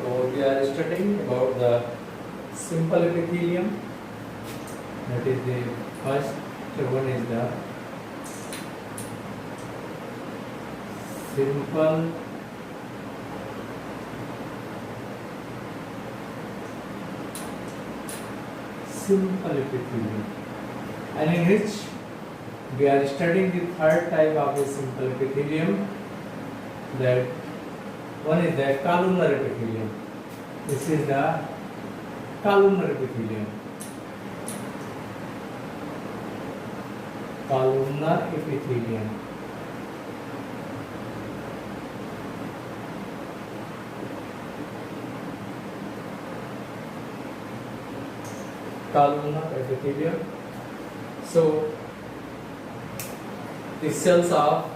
So we are studying about the simple epithelium. That is the first one is the simple epithelium, and in which we are studying the third type of the simple epithelium. That one is the columnar epithelium. This is the columnar epithelium. Columnar epithelium. Columnar epithelium. So the cells of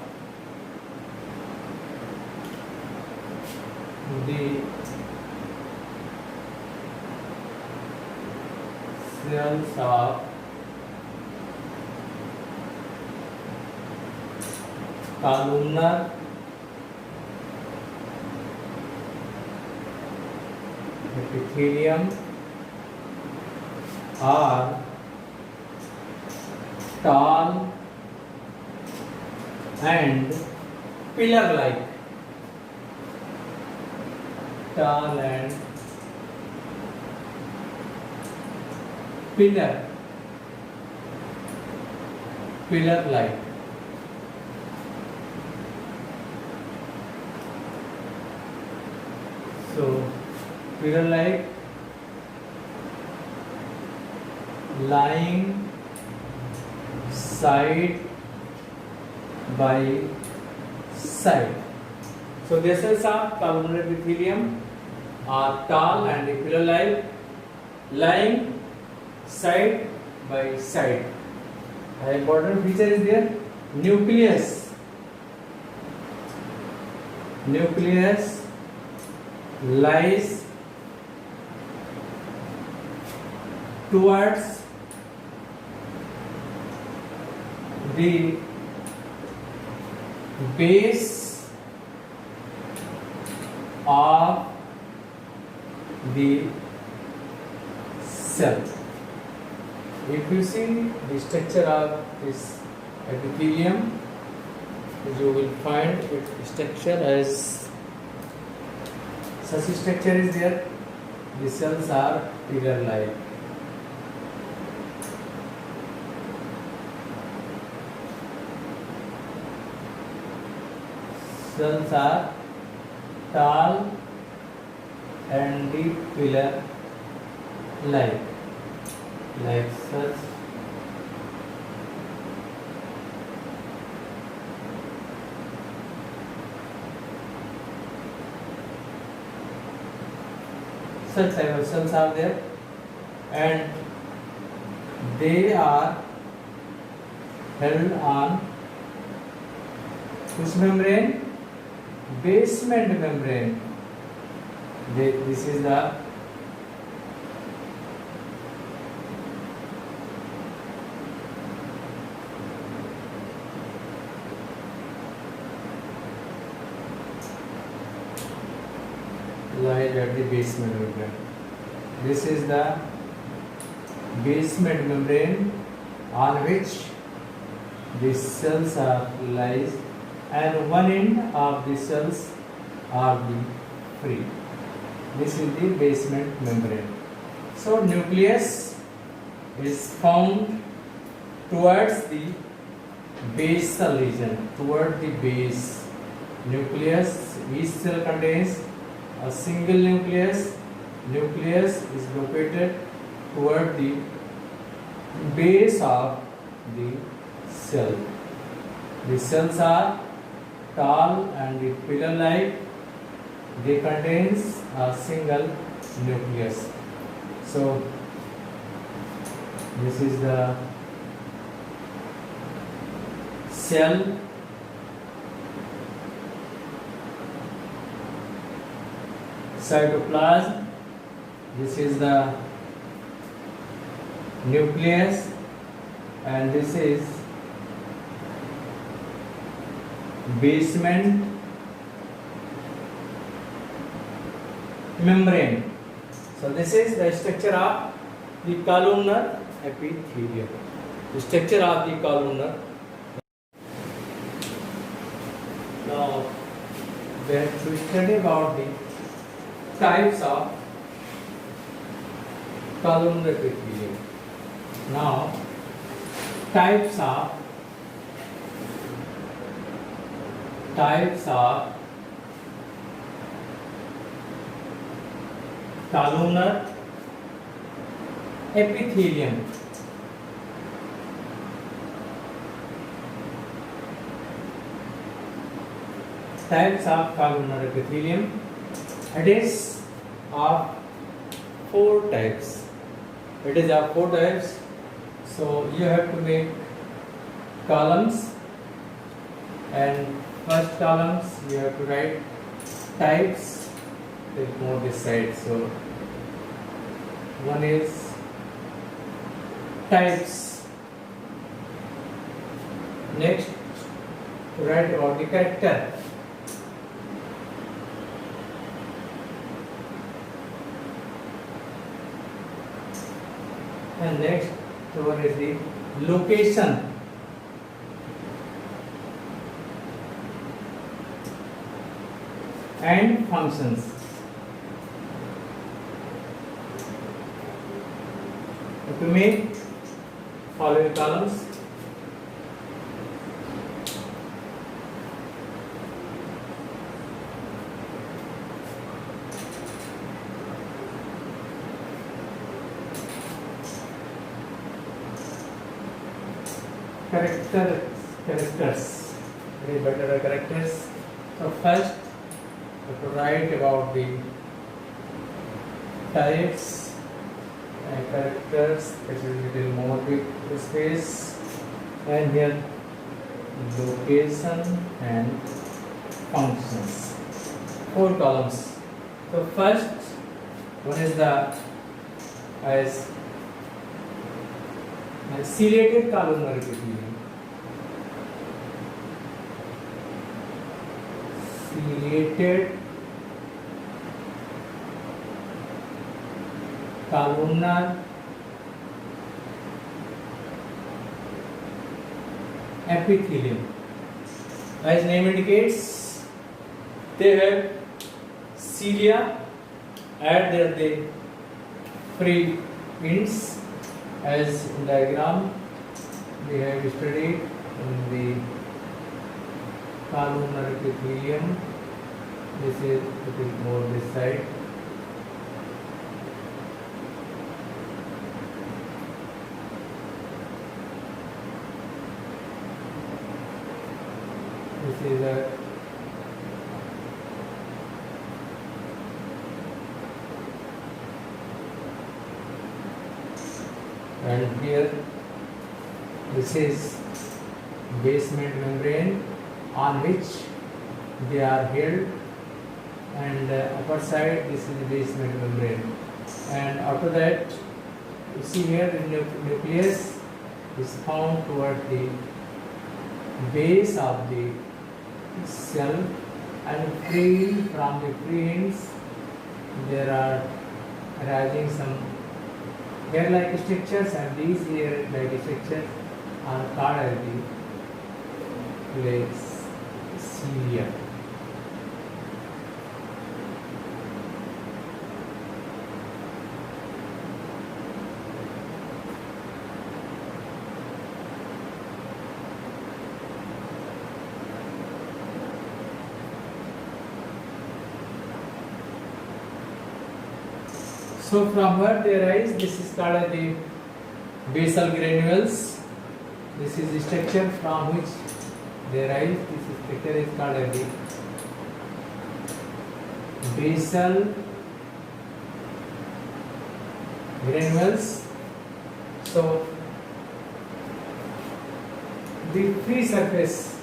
columnar epithelium are tall and pillar-like. Tall and pillar-like. So pillar-like, lying side by side. So the cells of columnar epithelium are tall and pillar-like, lying side by side. An important feature is there, nucleus. Nucleus lies towards the base of the cell. If you see the structure of this epithelium, you will find its structure as such structure is there. The cells are pillar-like. Cells are tall and the pillar-like, like such. Such type of cells are there, and they are held on which membrane? Basement membrane. This is the lies at the basement membrane. This is the basement membrane on which the cells are lies, and one end of the cells are the free. This is the basement membrane. So nucleus is found towards the basal region, toward the base. Nucleus, each cell contains a single nucleus. Nucleus is located toward the base of the cell. The cells are tall and pillar-like. They contains a single nucleus. So this is the cell. Cytoplasm. This is the nucleus, and this is basement membrane. So this is the structure of the columnar epithelium. The structure of the columnar. Now we have to study about the types of columnar epithelium. Now types of columnar epithelium. Types of columnar epithelium. It is of four types. It is of four types. So you have to make columns, and first columns you have to write types. Take more this side. So one is types. Next, to write about the character. And next one is the location. And functions. To make following columns. Characters. Very better characters. So first, we have to write about the types and characters. This is a little more big space, and here location and functions. Four columns. So first one is the as ciliated columnar epithelium. Ciliated columnar epithelium. As name indicates, they have cilia at the free ends, as in diagram we have studied in the columnar epithelium. This is a bit more this side. This is a and here this is basement membrane on which they are held, and upper side this is the basement membrane, and after that you see here the nucleus is found toward the base of the cell, and free from the free ends there are arising some hair-like structures, and these hair-like structures are called as the cilia. So from where they arise, this is called as the basal granules. This is the structure from which they arise. This structure is called as the basal granules. So the free surface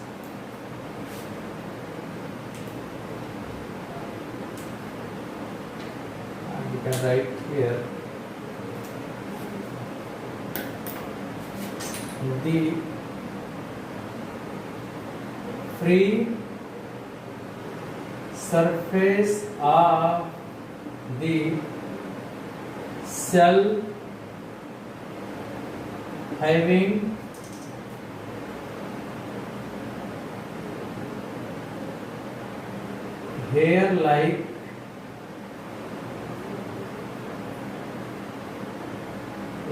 you can write here the free surface of the cell having hair-like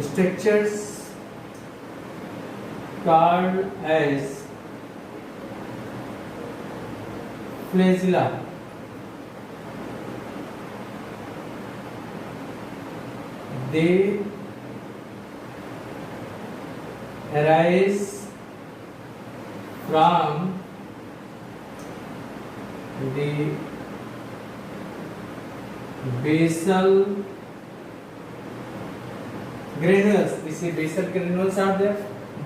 structures called as flagella. They arise from the basal granules. This is basal granules are there.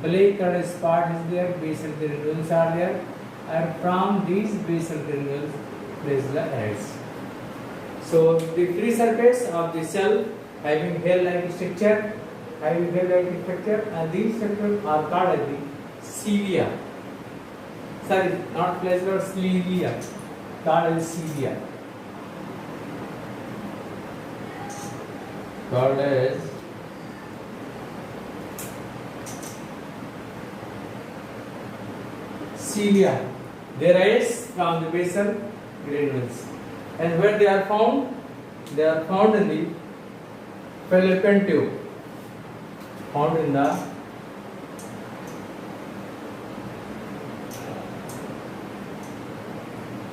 Black color spot is there. Basal granules are there, and from these basal granules, flagella arises. So the free surface of the cell having hair-like structure, and these structures are called as the cilia. Sorry, not flagella, cilia. Called as cilia. Called as cilia. They rise from the basal granules, and where they are found? They are found in the fallopian tube. Found in the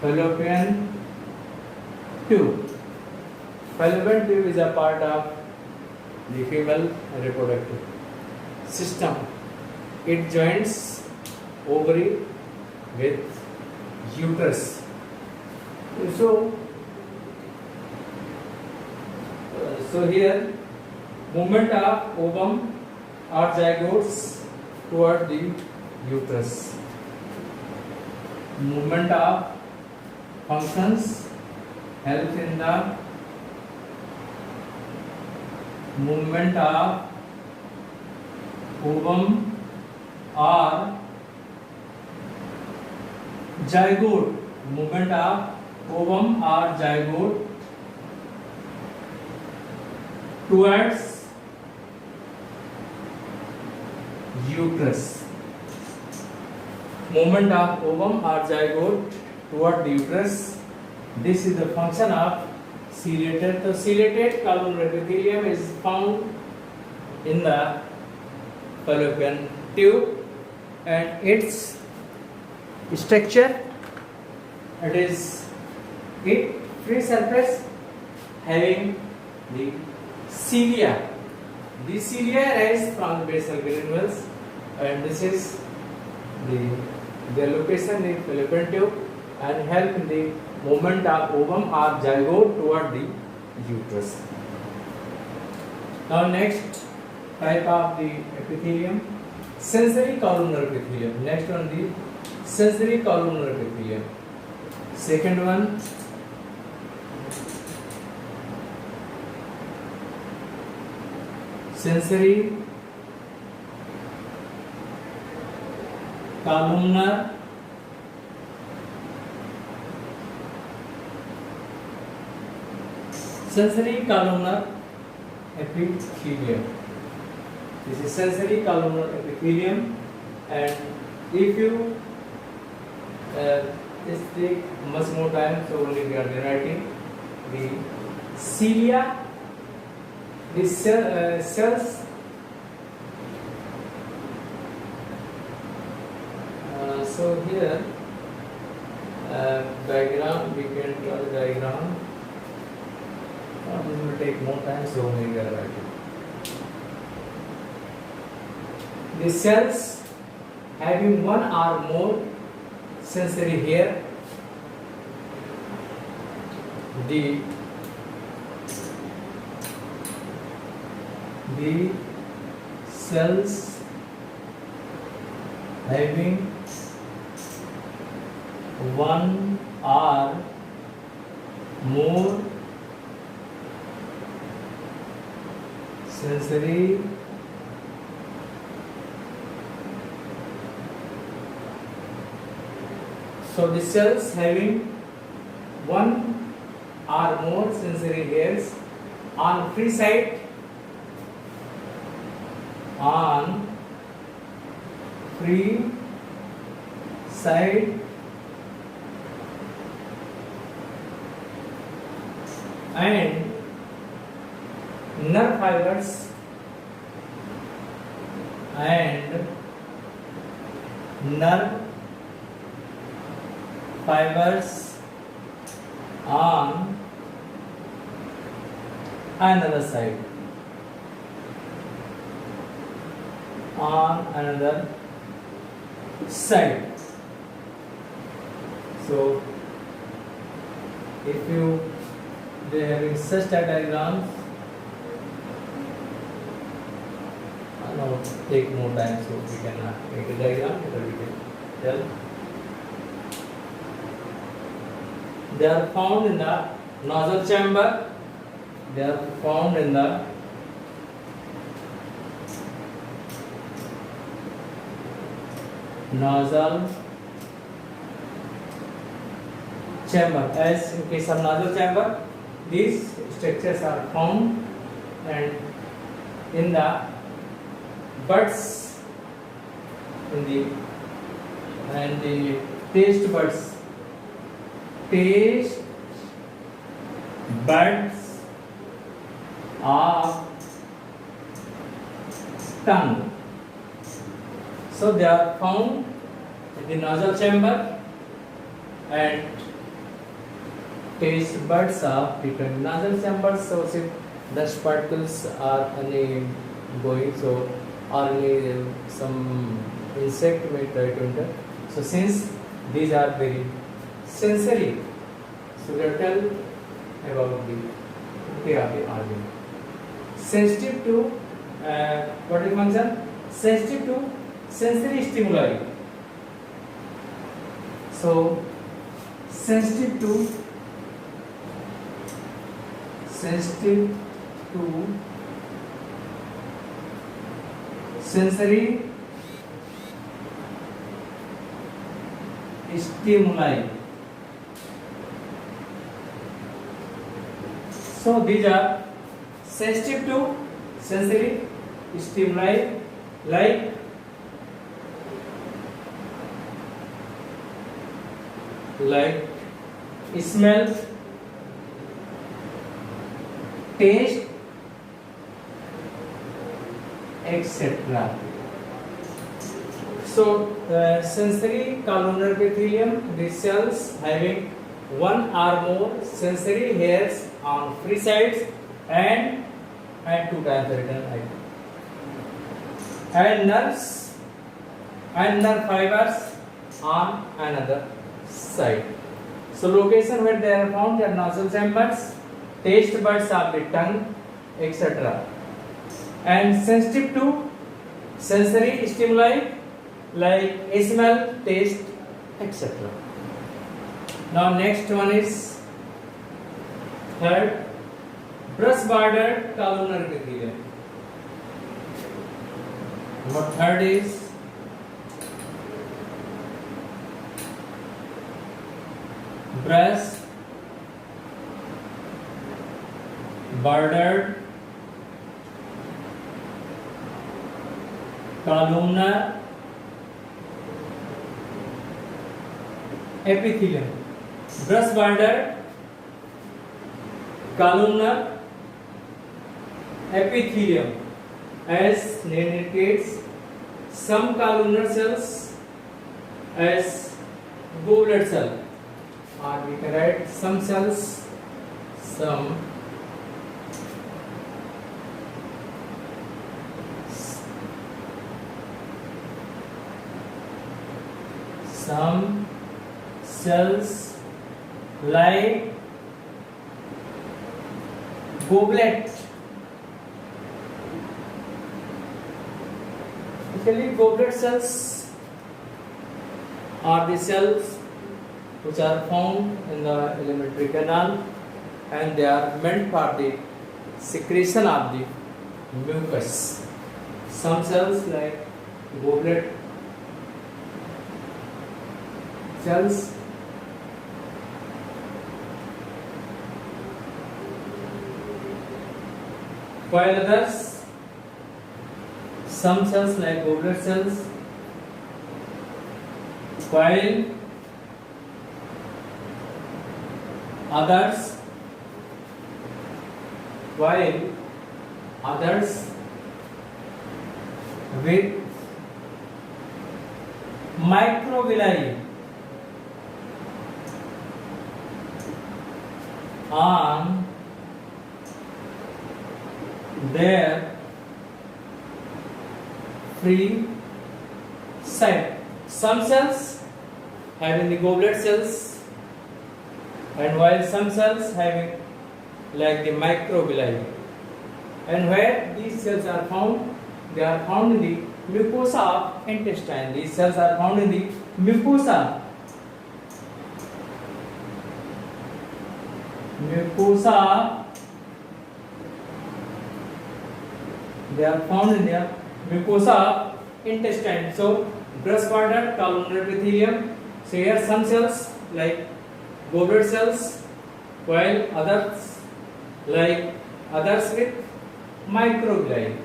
fallopian tube. Fallopian tube is a part of the female reproductive system. It joins ovary with uterus. So here movement of ovum or zygotes toward the uterus. Movement of functions help in the movement of ovum or zygote. Movement of ovum or zygote towards uterus. Movement of ovum or zygote toward the uterus. This is the function of ciliated. So ciliated columnar epithelium is found in the fallopian tube, and its structure, it is free surface having the cilia. The cilia arise from the basal granules, and this is their location in fallopian tube and help in the movement of ovum or zygote toward the uterus. Now next type of the epithelium, sensory columnar epithelium. Next one, the sensory columnar epithelium. Second one, sensory columnar epithelium. This is sensory columnar epithelium, and if you this take much more time, so only we are writing the cilia. The cells so here diagram, we can draw the diagram. This will take more time, so only we are writing. The cells having one or more sensory hair, the cells having one or more sensory so the cells having one or more sensory hairs on free side, on free side and nerve fibers and nerve fibers on another side, on another side. So if you there is such a diagram, no, take more time, so we can make a diagram, or we can tell. They are found in the nasal chamber. They are found in the nasal chamber. As in case of nasal chamber, these structures are found, and in the buds, in the and the taste buds of tongue. So they are found in the nasal chamber and taste buds of the tongue. Nasal chamber, so if dust particles are any going, so or any some insect may try to enter. So since these are very sensory, so they tell about the organ. Sensitive to what is function? Sensitive to sensory stimuli. So sensitive to sensory stimuli. So these are sensitive to sensory stimuli like smell, taste, etc. So sensory columnar epithelium, these cells having one or more sensory hairs on free sides and two times the return height, and nerves and nerve fibers on another side. So location where they are found are nasal chambers, taste buds of the tongue, etc. and sensitive to sensory stimuli like smell, taste, etc. Now next one is third, brush bordered columnar epithelium. Number third is brush bordered columnar epithelium. Brush bordered columnar epithelium, as name indicates, some columnar cells as goblet cell, or we can write some cells, some cells like goblet. Actually, goblet cells are the cells which are found in the alimentary canal, and they are meant for the secretion of the mucus. Some cells like goblet cells while others, some cells like goblet cells, while others with microvilli on their free side. Some cells having the goblet cells, and while some cells having like the microvilli. And where these cells are found? They are found in the mucosa of intestine. These cells are found in the mucosa. They are found in the mucosa of intestine. So, brush bordered columnar epithelium. So here some cells like goblet cells, while others with microvilli,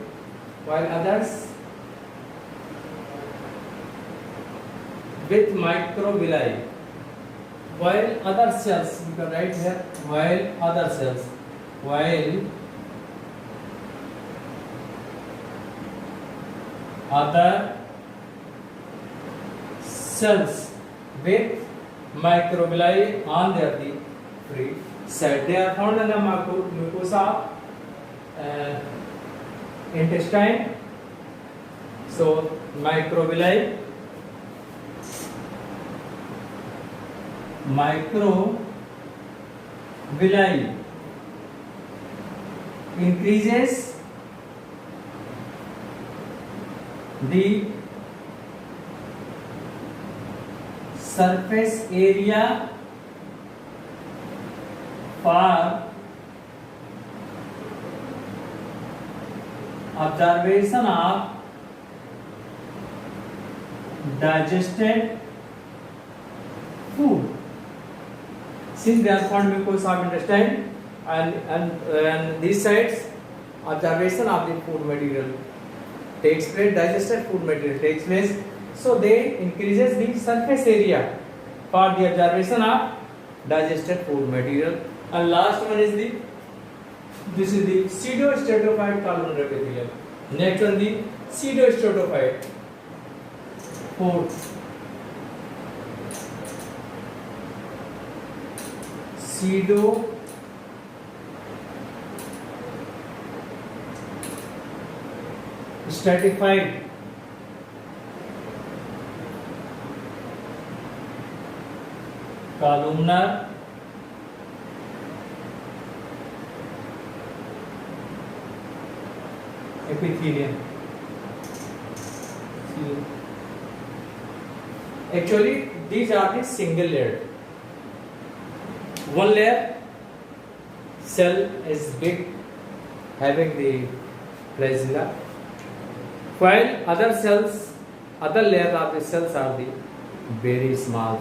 while others with microvilli, while other cells, you can write here, while other cells with microvilli on their the free side. They are found in the mucosa intestine. So microvilli increases the surface area for observation of digested food. Since they are found mucosa of intestine and these sides, observation of the food material takes place, digested food material takes place. So they increases the surface area for the observation of digested food material. And last one is this is the pseudostratified columnar epithelium. Next one, the pseudostratified. Fourth, pseudostratified columnar epithelium. Actually, these are the single layered. One layer cell is big, having the flagella, while other layers of the cells are the very small.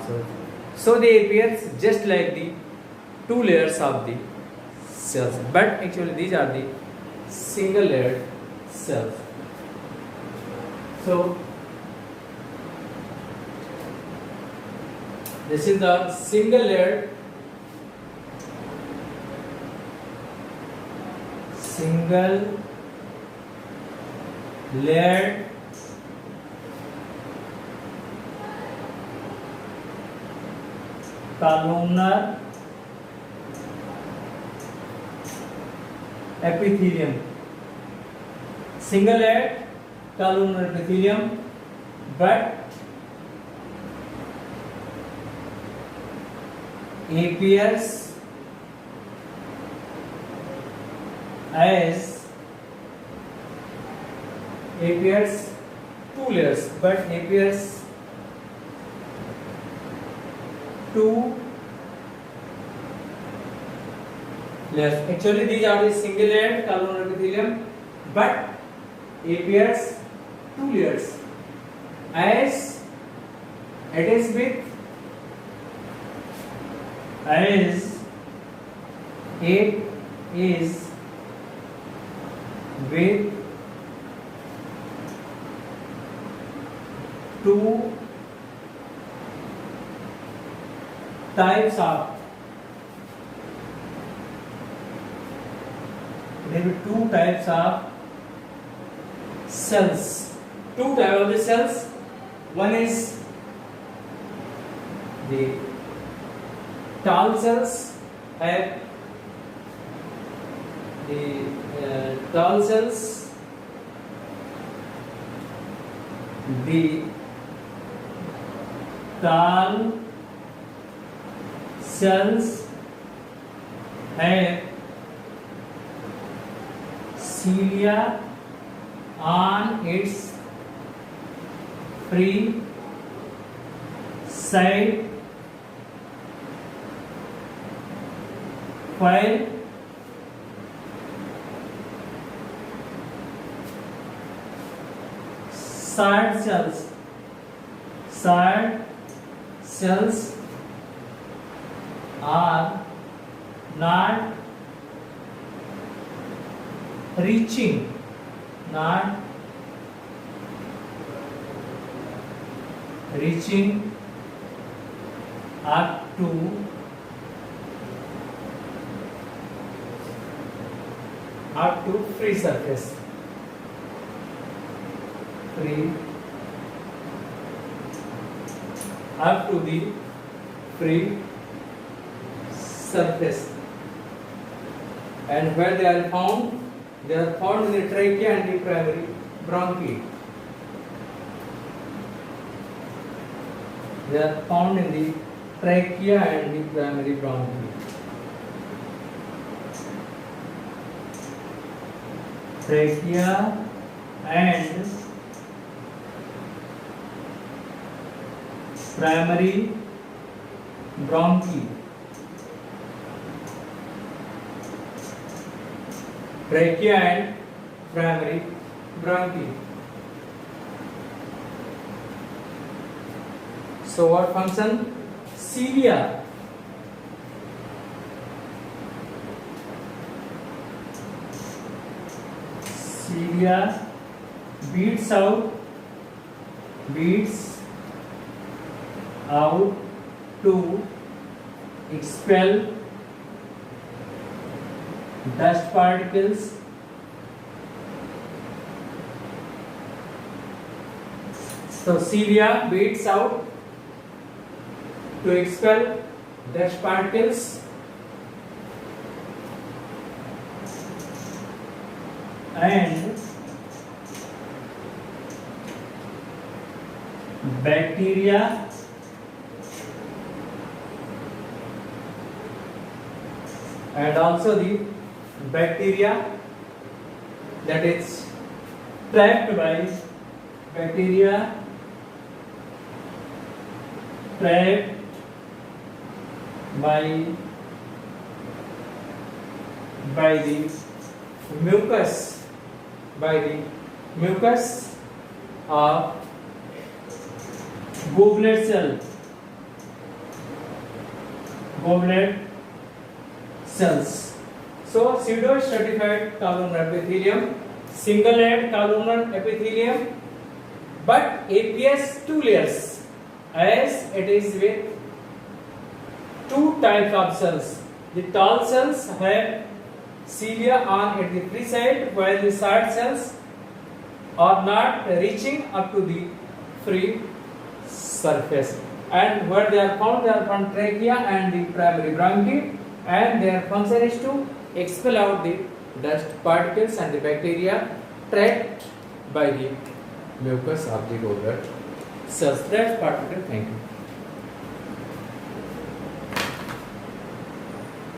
So they appear just like the two layers of the cells, but actually these are the single layered cells. So this is the single layered columnar epithelium. Single layered columnar epithelium, but appears two layers, but appears two layers. Actually, these are the single layered columnar epithelium, but appears two layers, as it is with with two types of cells. Two types of the cells. One is the tall cells, have the tall cells, the tall cells have cilia on its free side, while short cells are not reaching up to free surface, up to the free surface. And where they are found? They are found in the trachea and the primary bronchi. They are found in the trachea and the primary bronchi. Trachea and primary bronchi. Trachea and primary bronchi. So what function? Cilia. Cilia beats out to expel dust particles so cilia beats out to expel dust particles and bacteria and also the bacteria that is trapped by the mucus of goblet cells. So pseudo-stratified columnar epithelium, single-layered columnar epithelium, but APS two layers, as it is with two types of cells. The tall cells have cilia on at the free side, while the short cells are not reaching up to the free surface. And where they are found trachea and the primary bronchi, and their function is to expel out the dust particles and the bacteria trapped by the mucus of the goblet cells. That's part of it. Thank you.